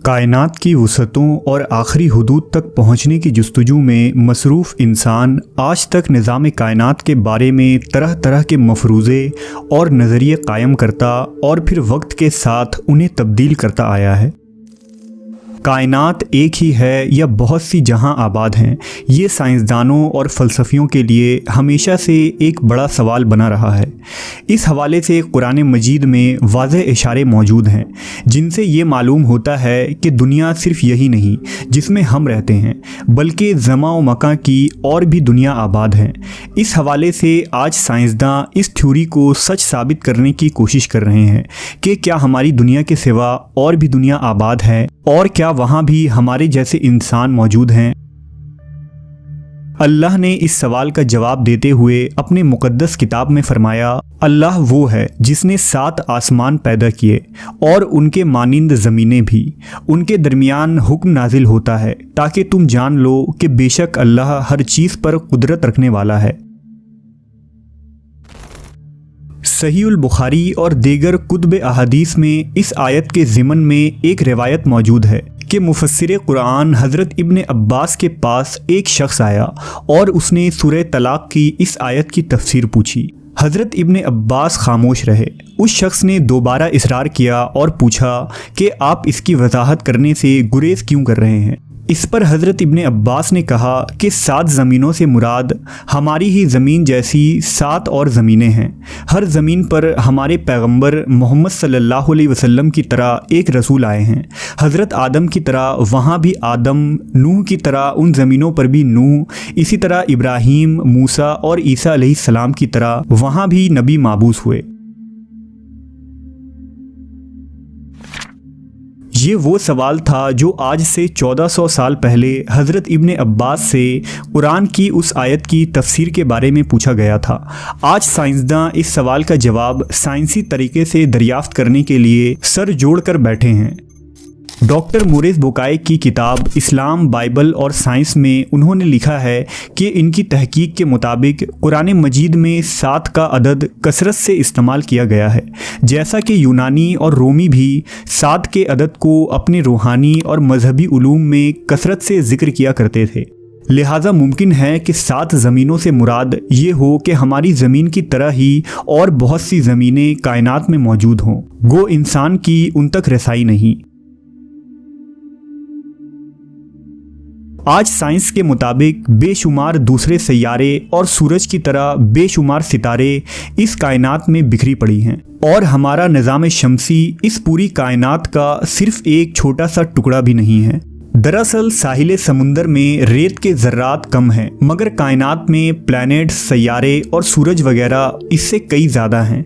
कायनात की वसअतों और आखिरी हुदूद तक पहुँचने की जस्तजू में मसरूफ़ इंसान आज तक निज़ाम कायनात के बारे में तरह तरह के मफरूज़े और नज़रिए कायम करता और फिर वक्त के साथ उन्हें तब्दील करता आया है। कायनात एक ही है या बहुत सी जहां आबाद हैं, ये साइंसदानों और फ़लसफ़ियों के लिए हमेशा से एक बड़ा सवाल बना रहा है। इस हवाले से कुरान मजीद में वाज़ेह इशारे मौजूद हैं जिनसे ये मालूम होता है कि दुनिया सिर्फ़ यही नहीं जिसमें हम रहते हैं, बल्कि ज़मा व मकां की और भी दुनिया आबाद हैं। इस हवाले से आज साइंसदान इस थ्योरी को सच साबित करने की कोशिश कर रहे हैं कि क्या हमारी दुनिया के सिवा और भी दुनिया आबाद है और क्या वहाँ भी हमारे जैसे इंसान मौजूद हैं। अल्लाह ने इस सवाल का जवाब देते हुए अपने मुक़द्दस किताब में फरमाया, अल्लाह वो है जिसने 7 आसमान पैदा किए और उनके मानिंद ज़मीनें भी, उनके दरमियान हुक्म नाजिल होता है ताकि तुम जान लो कि बेशक अल्लाह हर चीज़ पर कुदरत रखने वाला है। सहीहुल बुखारी और दीगर कुतुब अहादीस में इस आयत के ज़िमन में एक रिवायत मौजूद है कि मुफस्सिर कुरान हज़रत इब्ने अब्बास के पास एक शख्स आया और उसने सूरह तलाक़ की इस आयत की तफसीर पूछी। हज़रत इब्ने अब्बास खामोश रहे। उस शख्स ने दोबारा इसरार किया और पूछा कि आप इसकी वजाहत करने से गुरेज क्यों कर रहे हैं। इस पर हज़रत इब्ने अब्बास ने कहा कि 7 ज़मीनों से मुराद हमारी ही ज़मीन जैसी 7 और ज़मीनें हैं। हर ज़मीन पर हमारे पैगंबर मोहम्मद सल्लल्लाहु अलैहि वसल्लम की तरह एक रसूल आए हैं। हज़रत आदम की तरह वहाँ भी आदम, नूह की तरह उन ज़मीनों पर भी नूह, इसी तरह इब्राहीम, मूसा और ईसा अलैहिस्सलाम की तरह वहाँ भी नबी माबूस हुए। ये वो सवाल था जो आज से 1400 साल पहले हज़रत इब्ने अब्बास से कुरान की उस आयत की तफसीर के बारे में पूछा गया था। आज साइंसदान इस सवाल का जवाब साइंसी तरीके से दरियाफ्त करने के लिए सर जोड़ कर बैठे हैं। डॉक्टर मोरिस बुकाई की किताब इस्लाम, बाइबल और साइंस में उन्होंने लिखा है कि इनकी तहकीक के मुताबिक कुरान मजीद में 7 का अदद कसरत से इस्तेमाल किया गया है, जैसा कि यूनानी और रोमी भी 7 के अदद को अपने रूहानी और मजहबी उलूम में कसरत से ज़िक्र किया करते थे। लिहाजा मुमकिन है कि 7 ज़मीनों से मुराद ये हो कि हमारी ज़मीन की तरह ही और बहुत सी ज़मीनें कायनात में मौजूद हों, गो इंसान की उन तक रसाई नहीं। आज साइंस के मुताबिक बेशुमार दूसरे सैयारे और सूरज की तरह बेशुमार सितारे इस कायनात में बिखरी पड़ी हैं और हमारा निज़ाम शमसी इस पूरी कायनात का सिर्फ एक छोटा सा टुकड़ा भी नहीं है। दरअसल साहिल समुंदर में रेत के ज़र्रात कम हैं, मगर कायनात में प्लैनेट्स, सैयारे और सूरज वगैरह इससे कई ज़्यादा हैं।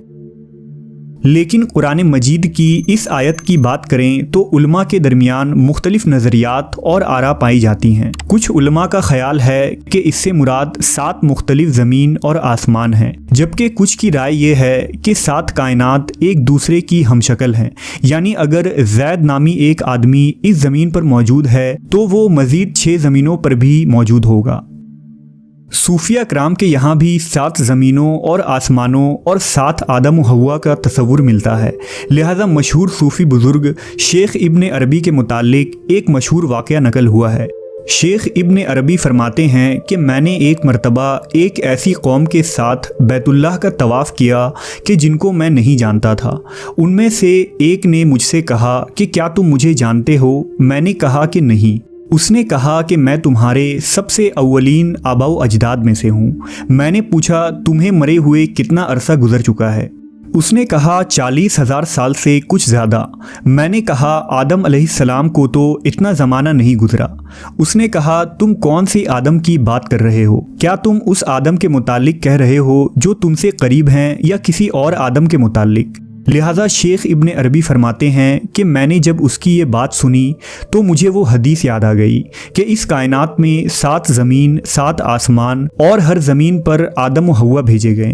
लेकिन कुरान मजीद की इस आयत की बात करें तो उलमा के दरमियान मुख्तलिफ नज़रियात और आरा पाई जाती हैं। कुछ उलमा का ख़याल है कि इससे मुराद 7 मुख्तलिफ ज़मीन और आसमान हैं, जबकि कुछ की राय ये है कि 7 कायनात एक दूसरे की हमशक्ल हैं। यानी अगर ज़ैद नामी एक आदमी इस ज़मीन पर मौजूद है तो वो मज़ीद 6 ज़मीनों पर भी मौजूद होगा। सूफिया कराम के यहाँ भी 7 ज़मीनों और आसमानों और 7 आदम व हव्वा का तस्वुर मिलता है। लिहाजा मशहूर सूफ़ी बुज़ुर्ग शेख इब्ने अरबी के मुतालिक एक मशहूर वाक़या नकल हुआ है। शेख इब्ने अरबी फरमाते हैं कि मैंने एक मरतबा एक ऐसी कौम के साथ बैतुल्लाह का तवाफ़ किया कि जिनको मैं नहीं जानता था। उनमें से एक ने मुझसे कहा कि क्या तुम मुझे जानते हो? मैंने कहा कि नहीं। उसने कहा कि मैं तुम्हारे सबसे अव्वलीन आबाओ अजदाद में से हूँ। मैंने पूछा तुम्हें मरे हुए कितना अरसा गुजर चुका है? उसने कहा 40,000 साल से कुछ ज़्यादा। मैंने कहा आदम अलैहिस्सलाम को तो इतना ज़माना नहीं गुजरा। उसने कहा तुम कौन सी आदम की बात कर रहे हो? क्या तुम उस आदम के मुतालिक कह रहे हो जो तुमसे करीब हैं या किसी और आदम के मुतालिक? लिहाजा शेख इब्ने अरबी फरमाते हैं कि मैंने जब उसकी ये बात सुनी तो मुझे वो हदीस याद आ गई कि इस कायनात में 7 ज़मीन, 7 आसमान और हर ज़मीन पर आदम व हव्वा भेजे गए।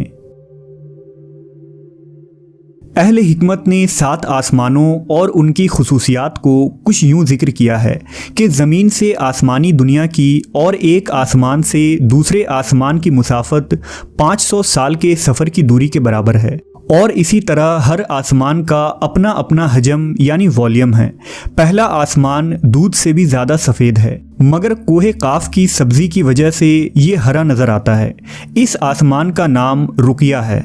अहले हिकमत ने 7 आसमानों और उनकी खुसूसियात को कुछ यूँ ज़िक्र किया है कि ज़मीन से आसमानी दुनिया की और एक आसमान से दूसरे आसमान की मुसाफत 500 साल के सफ़र की दूरी के बराबर है और इसी तरह हर आसमान का अपना अपना हजम यानी वॉल्यूम है। पहला आसमान दूध से भी ज़्यादा सफ़ेद है, मगर कोहे काफ की सब्ज़ी की वजह से ये हरा नज़र आता है। इस आसमान का नाम रुकिया है।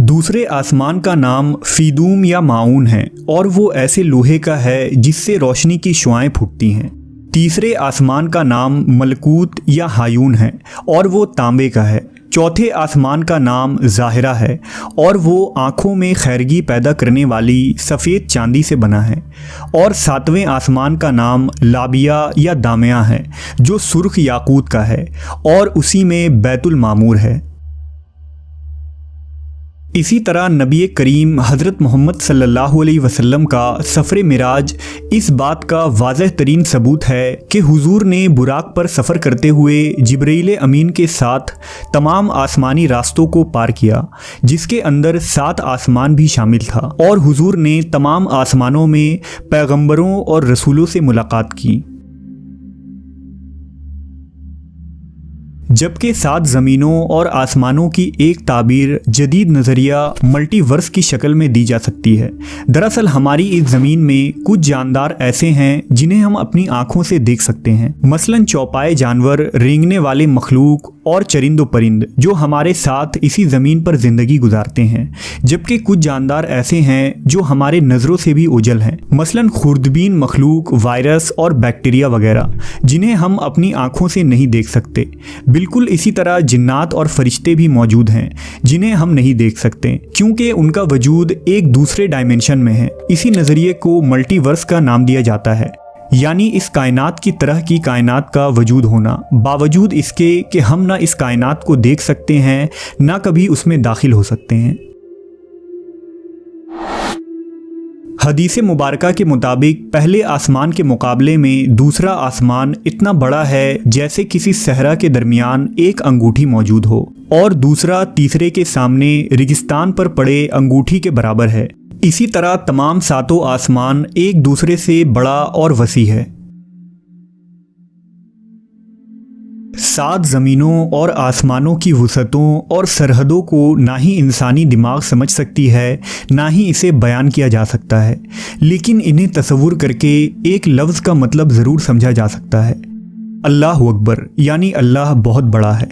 दूसरे आसमान का नाम फीदूम या माऊन है और वो ऐसे लोहे का है जिससे रोशनी की शुआएं फूटती हैं। तीसरे आसमान का नाम मलकूत या हायून है और वो तांबे का है। चौथे आसमान का नाम ज़ाहिरा है और वो आँखों में खैरगी पैदा करने वाली सफ़ेद चांदी से बना है। और सातवें आसमान का नाम लाबिया या दामिया है जो सुर्ख याकूत का है और उसी में बैतुल मामूर है। इसी तरह नबी करीम हज़रत मोहम्मद सल्लल्लाहु अलैहि वसल्लम का सफ़र मिराज इस बात का वाज़ह तरीन सबूत है कि हुजूर ने बुराक पर सफ़र करते हुए जिब्रील अमीन के साथ तमाम आसमानी रास्तों को पार किया, जिसके अंदर 7 आसमान भी शामिल था, और हुजूर ने तमाम आसमानों में पैगंबरों और रसूलों से मुलाकात की। जबकि 7 ज़मीनों और आसमानों की एक ताबीर जदीद नज़रिया मल्टीवर्स की शक्ल में दी जा सकती है। दरअसल हमारी इस ज़मीन में कुछ जानदार ऐसे हैं जिन्हें हम अपनी आँखों से देख सकते हैं, मसलन चौपाए जानवर, रेंगने वाले मखलूक और चरिंदो परिंद जो हमारे साथ इसी ज़मीन पर ज़िंदगी गुजारते हैं। जबकि कुछ जानदार ऐसे हैं जो हमारे नज़रों से भी ओझल हैं, मसलन खुर्दबीन मखलूक, वायरस और बैक्टीरिया वगैरह, जिन्हें हम अपनी आँखों से नहीं देख सकते। बिल्कुल इसी तरह जिन्नात और फरिश्ते भी मौजूद हैं जिन्हें हम नहीं देख सकते, क्योंकि उनका वजूद एक दूसरे डायमेंशन में है। इसी नज़रिए को मल्टीवर्स का नाम दिया जाता है, यानी इस कायनात की तरह की कायनात का वजूद होना, बावजूद इसके कि हम ना इस कायनात को देख सकते हैं ना कभी उसमें दाखिल हो सकते हैं। हदीस मुबारका के मुताबिक पहले आसमान के मुकाबले में दूसरा आसमान इतना बड़ा है जैसे किसी सहरा के दरमियान एक अंगूठी मौजूद हो, और दूसरा तीसरे के सामने रेगिस्तान पर पड़े अंगूठी के बराबर है। इसी तरह तमाम 7 आसमान एक दूसरे से बड़ा और वसी है। 7 ज़मीनों और आसमानों की वुसअतों और सरहदों को ना ही इंसानी दिमाग समझ सकती है, ना ही इसे बयान किया जा सकता है, लेकिन इन्हें तसव्वुर करके एक लफ्ज़ का मतलब ज़रूर समझा जा सकता है। अल्लाहु अकबर, यानी अल्लाह बहुत बड़ा है।